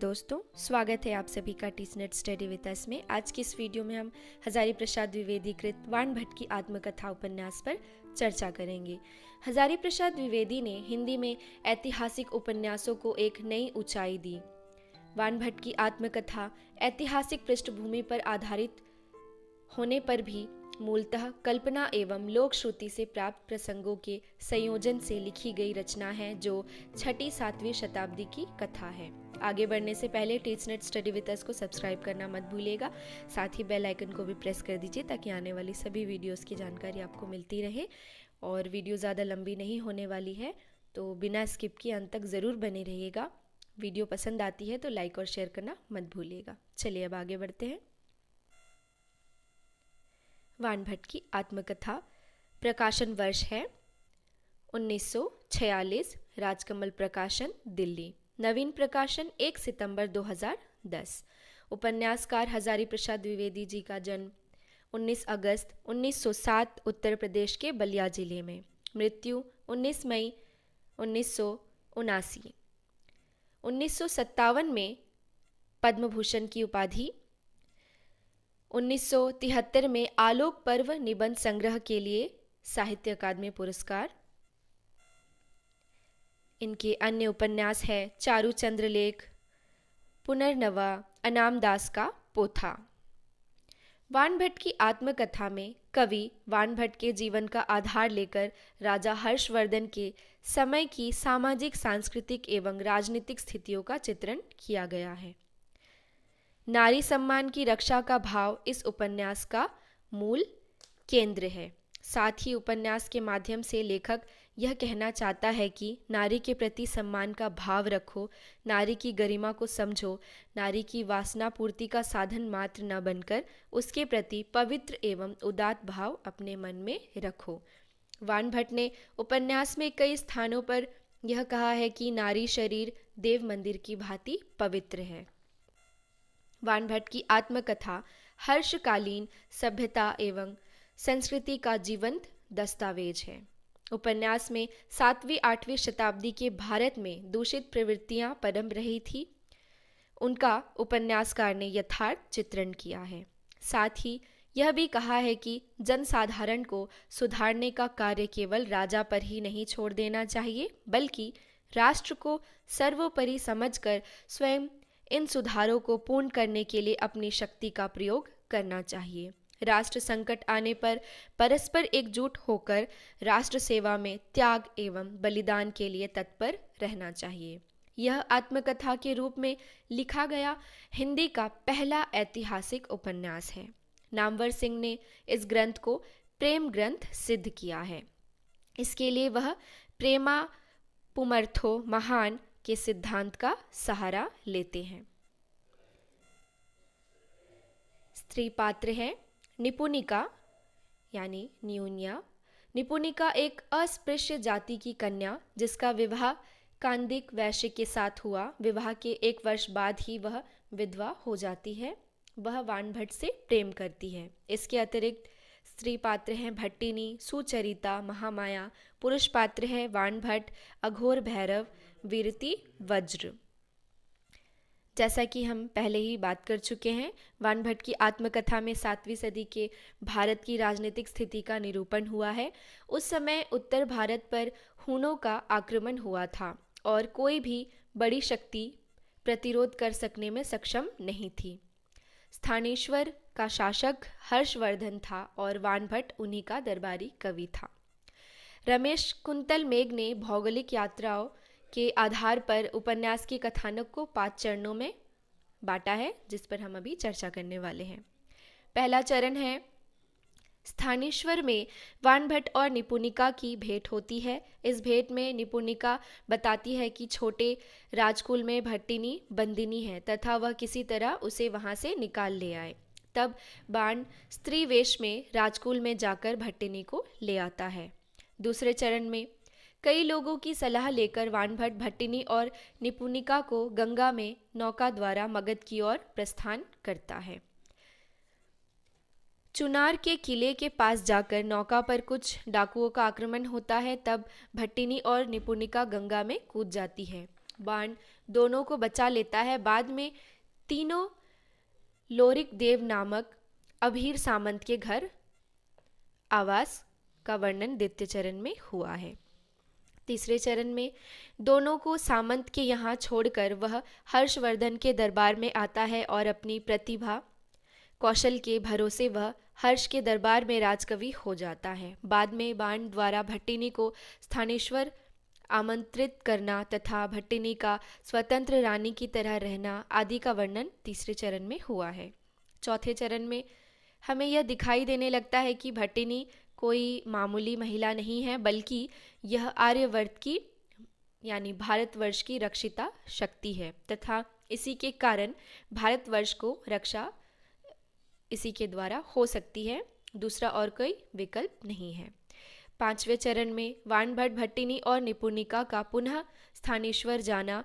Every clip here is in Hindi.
दोस्तों, स्वागत है आप सभी का टीचनेट स्टडी विद अस में। आज की इस वीडियो में हम हजारी प्रसाद द्विवेदी कृत वाण भट्ट की आत्मकथा उपन्यास पर चर्चा करेंगे। हजारी प्रसाद द्विवेदी ने हिंदी में ऐतिहासिक उपन्यासों को एक नई ऊंचाई दी। वाण भट्ट की आत्मकथा ऐतिहासिक पृष्ठभूमि पर आधारित होने पर भी मूलतः कल्पना एवं लोक श्रुति से प्राप्त प्रसंगों के संयोजन से लिखी गई रचना है, जो 6ठी-7वीं शताब्दी की कथा है। आगे बढ़ने से पहले टीचनेट स्टडी विद अस को सब्सक्राइब करना मत भूलिएगा। साथ ही बेल आइकन को भी प्रेस कर दीजिए ताकि आने वाली सभी वीडियोस की जानकारी आपको मिलती रहे। और वीडियो ज़्यादा लंबी नहीं होने वाली है, तो बिना स्किप किए अंत तक ज़रूर बने रहिएगा। वीडियो पसंद आती है तो लाइक और शेयर करना मत भूलिएगा। चलिए अब आगे बढ़ते हैं। वाण भट्ट की आत्मकथा। प्रकाशन वर्ष है 1946, राजकमल प्रकाशन, दिल्ली। नवीन प्रकाशन 1 सितंबर 2010। उपन्यासकार हजारी प्रसाद द्विवेदी जी का जन्म 19 अगस्त 1907 उत्तर प्रदेश के बलिया जिले में। मृत्यु 19 मई 1979। 1957 में पद्म भूषण की उपाधि, 1973 में आलोक पर्व निबंध संग्रह के लिए साहित्य अकादमी पुरस्कार। इनके अन्य उपन्यास है चारू चंद्रलेख, पुनर्नवा, अनाम दास का पोथा। वाण भट्ट की आत्मकथा में कवि वाण भट्ट के जीवन का आधार लेकर राजा हर्षवर्धन के समय की सामाजिक, सांस्कृतिक एवं राजनीतिक स्थितियों का चित्रण किया गया है। नारी सम्मान की रक्षा का भाव इस उपन्यास का मूल केंद्र है। साथ ही उपन्यास के माध्यम से लेखक यह कहना चाहता है कि नारी के प्रति सम्मान का भाव रखो, नारी की गरिमा को समझो, नारी की वासना पूर्ति का साधन मात्र न बनकर उसके प्रति पवित्र एवं उदात्त भाव अपने मन में रखो। वाण भट्ट ने उपन्यास में कई स्थानों पर यह कहा है कि नारी शरीर देव मंदिर की भांति पवित्र है। वाण भट्ट की आत्मकथा हर्षकालीन सभ्यता एवं संस्कृति का जीवंत दस्तावेज है। उपन्यास में 7वीं-8वीं शताब्दी के भारत में दूषित प्रवृत्तियां पनप रही थी, उनका उपन्यासकार ने यथार्थ चित्रण किया है। साथ ही यह भी कहा है कि जनसाधारण को सुधारने का कार्य केवल राजा पर ही नहीं छोड़ देना चाहिए, बल्कि राष्ट्र को सर्वोपरि समझकर स्वयं इन सुधारों को पूर्ण करने के लिए अपनी शक्ति का प्रयोग करना चाहिए। राष्ट्र संकट आने पर परस्पर एकजुट होकर राष्ट्र सेवा में त्याग एवं बलिदान के लिए तत्पर रहना चाहिए। यह आत्मकथा के रूप में लिखा गया हिंदी का पहला ऐतिहासिक उपन्यास है। नामवर सिंह ने इस ग्रंथ को प्रेम ग्रंथ सिद्ध किया है। इसके लिए वह प्रेमा पुमर्थो महान के सिद्धांत का सहारा लेते हैं। स्त्री पात्र है निपुणिका यानी न्यूनिया। निपुणिका एक अस्पृश्य जाति की कन्या, जिसका विवाह कांदिक वैश्य के साथ हुआ। विवाह के 1 वर्ष बाद ही वह विधवा हो जाती है। वह वाण भट्ट से प्रेम करती है। इसके अतिरिक्त स्त्री पात्र हैं भट्टिनी, सुचरिता, महामाया। पुरुष पात्र है वाण भट्ट, अघोर भैरव, वीरति, वज्र। जैसा कि हम पहले ही बात कर चुके हैं, वाण भट्ट की आत्मकथा में 7वीं सदी के भारत की राजनीतिक स्थिति का निरूपण हुआ है। उस समय उत्तर भारत पर हूणों का आक्रमण हुआ था और कोई भी बड़ी शक्ति प्रतिरोध कर सकने में सक्षम नहीं थी। स्थानेश्वर का शासक हर्षवर्धन था और वाण भट्ट उन्हीं का दरबारी कवि था। रमेश कुंतल मेघ ने भौगोलिक यात्राओं के आधार पर उपन्यास के कथानक को 5 चरणों में बांटा है, जिस पर हम अभी चर्चा करने वाले हैं। पहला चरण है स्थानेश्वर में वाण भट्ट और निपुणिका की भेंट होती है। इस भेंट में निपुणिका बताती है कि छोटे राजकुल में भट्टिनी बंदिनी है तथा वह किसी तरह उसे वहां से निकाल ले आए। तब बाण स्त्री वेश में राजकुल में जाकर भट्टिनी को ले आता है। दूसरे चरण में कई लोगों की सलाह लेकर वाण भट्ट भट्टिनी और निपुणिका को गंगा में नौका द्वारा मगध की ओर प्रस्थान करता है। चुनार के किले के पास जाकर नौका पर कुछ डाकुओं का आक्रमण होता है। तब भट्टिनी और निपुणिका गंगा में कूद जाती है। बाण दोनों को बचा लेता है। बाद में तीनों लोरिक देव नामक अभीर सामंत के घर आवास का वर्णन द्वितीय चरण में हुआ है। तीसरे चरण में दोनों को सामंत के यहाँ छोड़कर वह हर्षवर्धन के दरबार में आता है और अपनी प्रतिभा कौशल के भरोसे वह हर्ष के दरबार में राजकवि हो जाता है। बाद में बाण द्वारा भट्टिनी को स्थानेश्वर आमंत्रित करना तथा भट्टिनी का स्वतंत्र रानी की तरह रहना आदि का वर्णन तीसरे चरण में हुआ है। चौथे चरण में हमें यह दिखाई देने लगता है कि भट्टिनी कोई मामूली महिला नहीं है, बल्कि यह आर्यवर्त की यानी भारतवर्ष की रक्षिता शक्ति है तथा इसी के कारण भारतवर्ष को रक्षा इसी के द्वारा हो सकती है, दूसरा और कोई विकल्प नहीं है। पांचवें चरण में वाणभट्ट भट्टिनी और निपुणिका का पुनः स्थानेश्वर जाना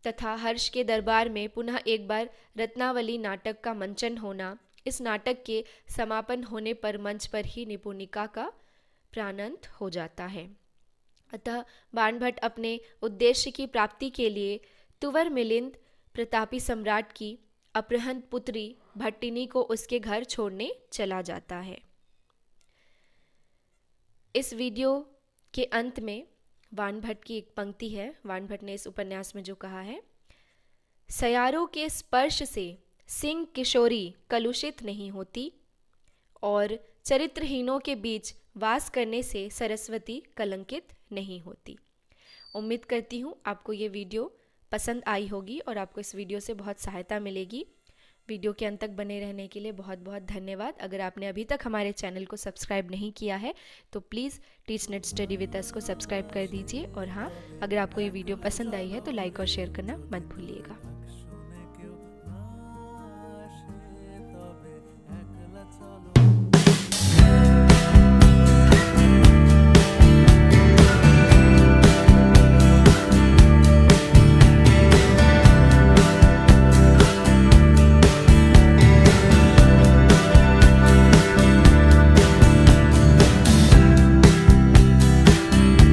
तथा हर्ष के दरबार में पुनः एक बार रत्नावली नाटक का मंचन होना। इस नाटक के समापन होने पर मंच पर ही निपुणिका का प्राणांत हो जाता है। अतः बाणभट्ट अपने उद्देश्य की प्राप्ति के लिए तुवर मिलिंद प्रतापी सम्राट की अपहृत पुत्री भट्टिनी को उसके घर छोड़ने चला जाता है। इस वीडियो के अंत में वाणभट्ट की एक पंक्ति है। वाणभट्ट ने इस उपन्यास में जो कहा है, सयारों के स्पर्श से सिंह किशोरी कलुषित नहीं होती और चरित्रहीनों के बीच वास करने से सरस्वती कलंकित नहीं होती। उम्मीद करती हूँ आपको ये वीडियो पसंद आई होगी और आपको इस वीडियो से बहुत सहायता मिलेगी। वीडियो के अंत तक बने रहने के लिए बहुत बहुत धन्यवाद। अगर आपने अभी तक हमारे चैनल को सब्सक्राइब नहीं किया है तो please teach net study with us को सब्सक्राइब कर दीजिए। और हाँ, अगर आपको ये वीडियो पसंद आई है तो लाइक और शेयर करना मत भूलिएगा।